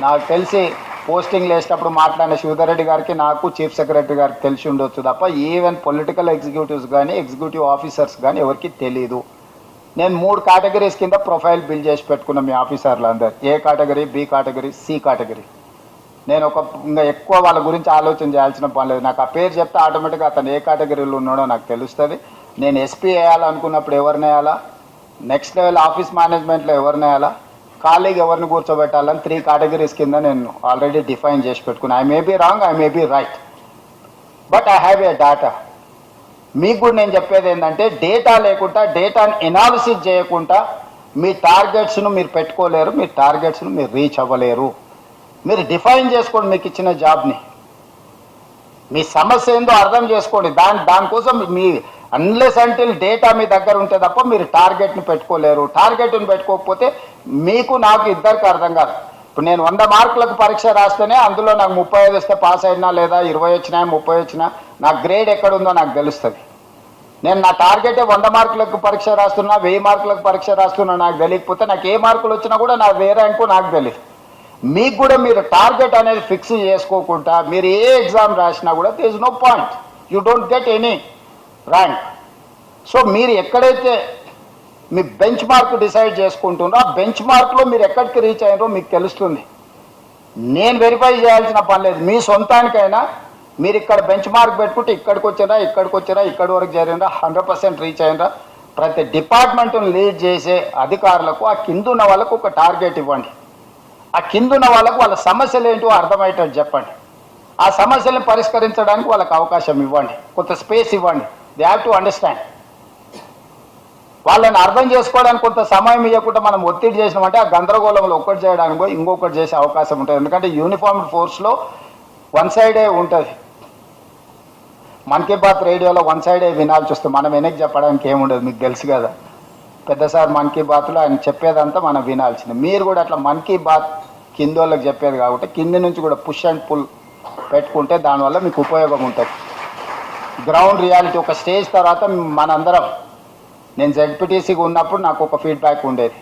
Speaker 1: నాకు తెలిసి పోస్టింగ్ వేసినప్పుడు మాట్లాడిన శ్రీధర్ రెడ్డి గారికి, నాకు, చీఫ్ సెక్రటరీ గారికి తెలిసి ఉండొచ్చు తప్ప ఈవెన్ పొలిటికల్ ఎగ్జిక్యూటివ్స్ కానీ ఎగ్జిక్యూటివ్ ఆఫీసర్స్ కానీ ఎవరికి తెలీదు. నేను 3 కేటగిరీస్ కింద ప్రొఫైల్ బిల్డ్ చేసి పెట్టుకున్న మీ ఆఫీసర్లు అందరు, A category, B category, C category. నేను ఇంకా ఎక్కువ వాళ్ళ గురించి ఆలోచన చేయాల్సిన పని లేదు. నాకు ఆ పేరు చెప్తే ఆటోమేటిక్గా అతను ఏ కేటగిరీలో ఉన్నాడో నాకు తెలుస్తుంది. నేను ఎస్పీ వేయాలనుకున్నప్పుడు ఎవరిని వేయాలా, నెక్స్ట్ లెవెల్ ఆఫీస్ మేనేజ్మెంట్లో ఎవరిని వేయాలా, ఖాళీగా ఎవరిని కూర్చోబెట్టాలని 3 కేటగిరీస్ కింద నేను ఆల్రెడీ డిఫైన్ చేసి పెట్టుకున్నాను. I may be wrong, I may be right, but I have a data. మీకు కూడా నేను చెప్పేది ఏంటంటే డేటా లేకుండా, డేటాని ఎనాలిసిస్ చేయకుండా మీ టార్గెట్స్ను మీరు పెట్టుకోలేరు, మీ టార్గెట్స్ను మీరు రీచ్ అవ్వలేరు. మీరు డిఫైన్ చేసుకోండి మీకు ఇచ్చిన జాబ్ని, మీ సమస్య ఏందో అర్థం చేసుకోండి. దానికోసం మీ అన్లెస్ అంటిల్ డేటా మీ దగ్గర ఉంటే తప్ప మీరు టార్గెట్ని పెట్టుకోలేరు. టార్గెట్ని పెట్టుకోకపోతే మీకు నాకు ఇద్దరికి అర్థం కాదు. ఇప్పుడు నేను 100 మార్కులకు పరీక్ష రాస్తేనే అందులో నాకు 35 వస్తే పాస్ అయినా, లేదా 20 వచ్చినా 30 వచ్చినా నా గ్రేడ్ ఎక్కడుందో నాకు తెలుస్తుంది. నేను నా టార్గెటే 100 మార్కులకు పరీక్ష రాస్తున్నా, 1000 మార్కులకు పరీక్ష రాస్తున్నా నాకు తెలియకపోతే నాకు ఏ మార్కులు వచ్చినా కూడా నా ఏ ర్యాంకు నాకు తెలియదు. మీకు కూడా మీరు టార్గెట్ అనేది ఫిక్స్ చేసుకోకుండా మీరు ఏ ఎగ్జామ్ రాసినా కూడా there is no point, you don't get any rank. So మీరు ఎక్కడైతే మీ బెంచ్ మార్క్ డిసైడ్ చేసుకుంటున్నారో ఆ బెంచ్ మార్క్లో మీరు ఎక్కడికి రీచ్ అయినారో మీకు తెలుస్తుంది. నేను వెరిఫై చేయాల్సిన పని లేదు. మీ సొంతానికైనా మీరు ఇక్కడ బెంచ్ మార్క్ పెట్టుకుంటే ఇక్కడికి వచ్చినా, ఇక్కడి వరకు జరిగినా 100% రీచ్ అయినరా. ప్రతి డిపార్ట్మెంట్ను లీడ్ చేసే అధికారులకు ఆ కింద ఉన్న వాళ్ళకు ఒక టార్గెట్ ఇవ్వండి. ఆ కిందున్న వాళ్ళకు వాళ్ళ సమస్యలు ఏంటో అర్థమయ్యేటట్టు చెప్పండి. ఆ సమస్యలను పరిష్కరించడానికి వాళ్ళకి అవకాశం ఇవ్వండి, కొంత స్పేస్ ఇవ్వండి. They have to understand. వాళ్ళని అర్థం చేసుకోవడానికి కొంత సమయం ఇవ్వకుండా మనం ఒత్తిడి చేసినామంటే ఆ గందరగోళంలో ఒక్కటి చేయడానికి ఇంకొకటి చేసే అవకాశం ఉంటుంది. ఎందుకంటే యూనిఫామ్డ్ ఫోర్స్లో వన్ సైడే ఉంటుంది. మన్ కీ బాత్ రేడియోలో వన్ సైడే వినాల్సి వస్తుంది. మనం వెనక్కి చెప్పడానికి ఏముండదు, మీకు తెలుసు కదా. పెద్ద సార్ మన్ కీ బాత్లో ఆయన చెప్పేదంతా మనం వినాల్సింది. మీరు కూడా అట్లా మన్ కీ బాత్ కింద వాళ్ళకి చెప్పేది కాబట్టి కింద నుంచి కూడా పుష్ అండ్ పుల్ పెట్టుకుంటే దానివల్ల మీకు ఉపయోగం ఉంటుంది. గ్రౌండ్ రియాలిటీ ఒక స్టేజ్ తర్వాత మనందరం, నేను జెడ్పీటీసీగా ఉన్నప్పుడు నాకు ఒక ఫీడ్బ్యాక్ ఉండేది,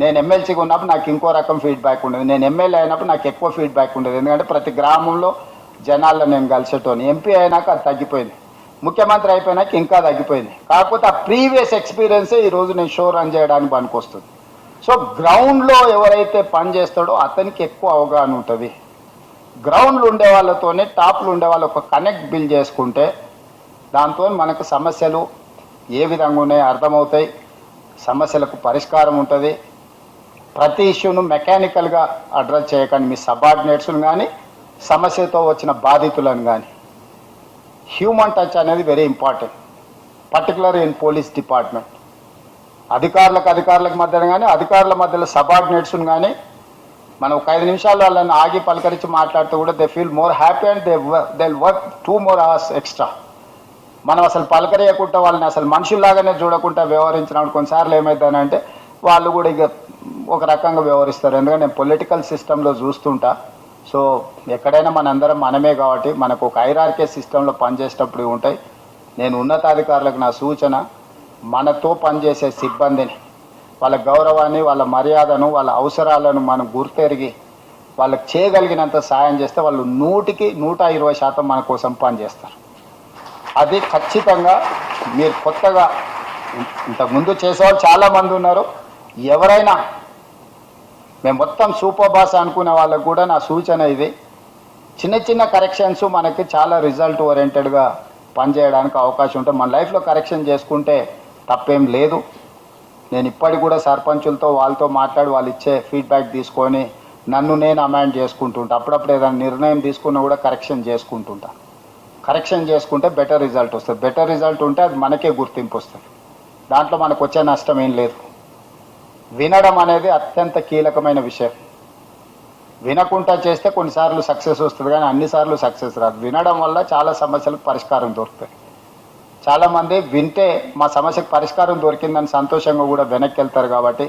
Speaker 1: నేను ఎమ్మెల్సీగా ఉన్నప్పుడు నాకు ఇంకో రకం ఫీడ్బ్యాక్ ఉండేది, నేను ఎమ్మెల్యే అయినప్పుడు నాకు ఎక్కువ ఫీడ్బ్యాక్ ఉండేది. ఎందుకంటే ప్రతి గ్రామంలో జనాల్లో నేను కలిసేటోని. ఎంపీ అయినాక అది తగ్గిపోయింది, ముఖ్యమంత్రి అయిపోయినాక ఇంకా తగ్గిపోయింది. కాకపోతే ఆ ప్రీవియస్ ఎక్స్పీరియన్సే ఈరోజు నేను షో రన్ చేయడానికి పనికొస్తుంది. సో గ్రౌండ్లో ఎవరైతే పని చేస్తాడో అతనికి ఎక్కువ అవగాహన ఉంటుంది. గ్రౌండ్లు ఉండే వాళ్ళతోనే టాప్లు ఉండే వాళ్ళు ఒక కనెక్ట్ బిల్డ్ చేసుకుంటే దాంతో మనకు సమస్యలు ఏ విధంగా ఉన్నాయో అర్థమవుతాయి, సమస్యలకు పరిష్కారం ఉంటుంది. ప్రతి ఇష్యూను మెకానికల్గా అడ్రస్ చేయకండి. మీ సబార్డినేట్స్ను కానీ సమస్యతో వచ్చిన బాధితులను కానీ హ్యూమన్ టచ్ అనేది very important, particular in police department. అధికారులకు మధ్యన కానీ అధికారుల మధ్యలో సబార్డినేట్స్ను కానీ మనం ఒక 5 నిమిషాలు వాళ్ళని ఆగి పలకరించి మాట్లాడితే కూడా they feel more happy and they work 2 more hours extra. మనం అసలు పలకరియకుండా వాళ్ళని అసలు మనుషుల్లాగానే చూడకుండా వ్యవహరించినప్పుడు కొన్నిసార్లు ఏమవుతానంటే వాళ్ళు కూడా ఇక ఒక రకంగా వ్యవహరిస్తారు. ఎందుకంటే నేను పొలిటికల్ సిస్టంలో చూస్తుంటా. సో ఎక్కడైనా మనందరం మనమే కాబట్టి మనకు ఒక హైరార్కీ సిస్టంలో పనిచేసేటప్పుడు ఉంటాయి. నేను ఉన్నతాధికారులకు నా సూచన, మనతో పనిచేసే సిబ్బందిని, వాళ్ళ గౌరవాన్ని, వాళ్ళ మర్యాదను, వాళ్ళ అవసరాలను మనం గుర్తెరిగి వాళ్ళకి చేయగలిగినంత సాయం చేస్తే వాళ్ళు 100కి 120% మన కోసం పనిచేస్తారు. అది ఖచ్చితంగా మీరు కొత్తగా ఇంతకుముందు చేసేవాళ్ళు చాలామంది ఉన్నారు. ఎవరైనా మేము మొత్తం సూపర్ బాస్ అనుకునే వాళ్ళకు కూడా నా సూచన ఇది, చిన్న చిన్న కరెక్షన్స్ మనకి చాలా రిజల్ట్ ఓరియంటెడ్గా పనిచేయడానికి అవకాశం ఉంటుంది. మన లైఫ్లో కరెక్షన్ చేసుకుంటే తప్పేం లేదు. నేను ఇప్పటికి కూడా సర్పంచులతో వాళ్ళతో మాట్లాడి వాళ్ళు ఇచ్చే ఫీడ్బ్యాక్ తీసుకొని నన్ను నేను అమెండ్ చేసుకుంటుంటా. అప్పుడప్పుడు ఏదైనా నిర్ణయం తీసుకున్నా కూడా కరెక్షన్ చేసుకుంటుంటా. కరెక్షన్ చేసుకుంటే బెటర్ రిజల్ట్ వస్తుంది. బెటర్ రిజల్ట్ ఉంటే అది మనకే గుర్తింపు వస్తుంది. దాంట్లో మనకు వచ్చే నష్టం ఏం లేదు. వినడం అనేది అత్యంత కీలకమైన విషయం. వినకుండా చేస్తే కొన్నిసార్లు సక్సెస్ వస్తుంది, కానీ అన్నిసార్లు సక్సెస్ రాదు. వినడం వల్ల చాలా సమస్యలకు పరిష్కారం దొరుకుతాయి. చాలామంది వింటే మా సమస్యకు పరిష్కారం దొరికిందని సంతోషంగా కూడా వెనక్కి వెళ్తారు. కాబట్టి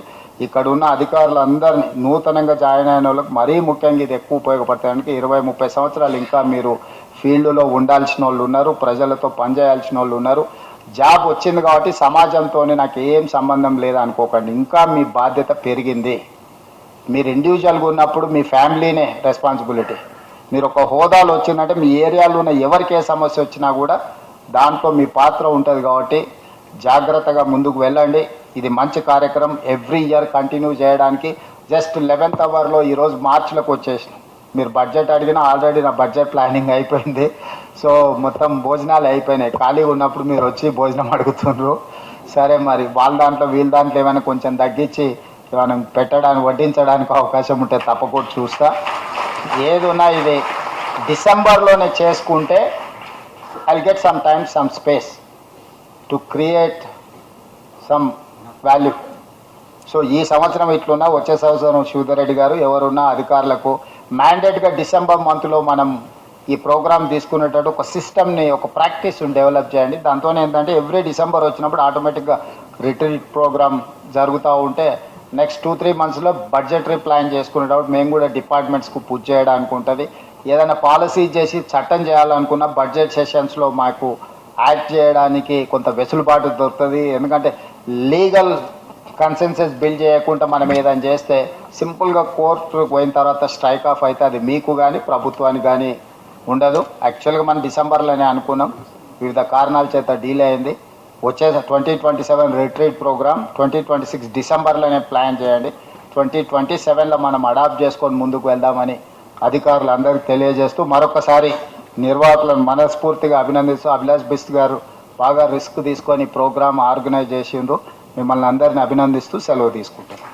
Speaker 1: ఇక్కడ ఉన్న అధికారులందరినీ, నూతనంగా జాయిన్ అయిన వాళ్ళకి మరీ ముఖ్యంగా ఇది ఎక్కువ ఉపయోగపడతానికి 20-30 సంవత్సరాలు ఇంకా మీరు ఫీల్డ్లో ఉండాల్సిన వాళ్ళు ఉన్నారు, ప్రజలతో పనిచేయాల్సిన వాళ్ళు ఉన్నారు. జాబ్ వచ్చింది కాబట్టి సమాజంతో నాకు ఏం సంబంధం లేదు అనుకోకండి. ఇంకా మీ బాధ్యత పెరిగింది. మీరు ఇండివిజువల్గా ఉన్నప్పుడు మీ ఫ్యామిలీనే రెస్పాన్సిబిలిటీ. మీరు ఒక హోదాలో వచ్చిందంటే మీ ఏరియాలో ఉన్న ఎవరికి ఏ సమస్య వచ్చినా కూడా దాంట్లో మీ పాత్ర ఉంటుంది. కాబట్టి జాగ్రత్తగా ముందుకు వెళ్ళండి. ఇది మంచి కార్యక్రమం. ఎవ్రీ ఇయర్ కంటిన్యూ చేయడానికి జస్ట్ 11th అవర్లో ఈరోజు మార్చిలోకి వచ్చేసిన. మీరు బడ్జెట్ అడిగినా ఆల్రెడీ నా బడ్జెట్ ప్లానింగ్ అయిపోయింది. సో మొత్తం భోజనాలు అయిపోయినాయి. ఖాళీగా ఉన్నప్పుడు మీరు వచ్చి భోజనం అడుగుతున్నారు. సరే, మరి వాళ్ళ దాంట్లో వీళ్ళ దాంట్లో ఏమైనా కొంచెం తగ్గించి ఏమైనా పెట్టడానికి, వడ్డించడానికి అవకాశం ఉంటే తప్పకుండా చూస్తా. ఏది ఉన్నా ఇది డిసెంబర్లోనే చేసుకుంటే I'll get some time, some space to create some value. So ఈ సంవత్సరం ఇట్లున్నా, వచ్చే సంవత్సరం శ్రీధర్ రెడ్డి గారు ఎవరున్నా అధికారులకు మ్యాండేట్గా డిసెంబర్ మంత్లో మనం ఈ ప్రోగ్రామ్ తీసుకునేటట్టు ఒక సిస్టమ్ని, ఒక ప్రాక్టీస్ని డెవలప్ చేయండి. దాంతో ఏంటంటే ఎవ్రీ డిసెంబర్ వచ్చినప్పుడు ఆటోమేటిక్గా రిట్రీట్ ప్రోగ్రామ్ జరుగుతూ ఉంటే నెక్స్ట్ 2-3 మంత్స్లో బడ్జెటరీ ప్లాన్ చేసుకునేటప్పుడు మేము కూడా డిపార్ట్మెంట్స్కు పుష్ చేయడానికి ఉంటుంది. ఏదైనా పాలసీ చేసి చట్టం చేయాలనుకున్న బడ్జెట్ సెషన్స్లో మాకు యాక్ట్ చేయడానికి కొంత వెసులుబాటు దొరుకుతుంది. ఎందుకంటే లీగల్ కన్సెన్సెస్ బిల్ చేయకుండా మనం ఏదైనా చేస్తే సింపుల్గా కోర్టు పోయిన తర్వాత స్ట్రైక్ ఆఫ్ అయితే అది మీకు కానీ ప్రభుత్వానికి కానీ ఉండదు. యాక్చువల్గా మనం డిసెంబర్లోనే అనుకున్నాం, వివిధ కారణాల చేత డీలే అయింది. వచ్చే 2027 రిట్రీట్ ప్రోగ్రామ్ 2026 డిసెంబర్లోనే ప్లాన్ చేయండి. 2027లో మనం అడాప్ట్ చేసుకొని ముందుకు వెళ్దామని అధికారులందరికీ తెలియజేస్తూ మరొకసారి నిర్వాహకులను మనస్ఫూర్తిగా అభినందిస్తూ, అభిలాష్ బిస్ట్ గారు బాగా రిస్క్ తీసుకొని ప్రోగ్రామ్ ఆర్గనైజ్ చేసిండ్రు. మిమ్మల్ని అందరిని అభినందిస్తూ సెలవు తీసుకుంటాను.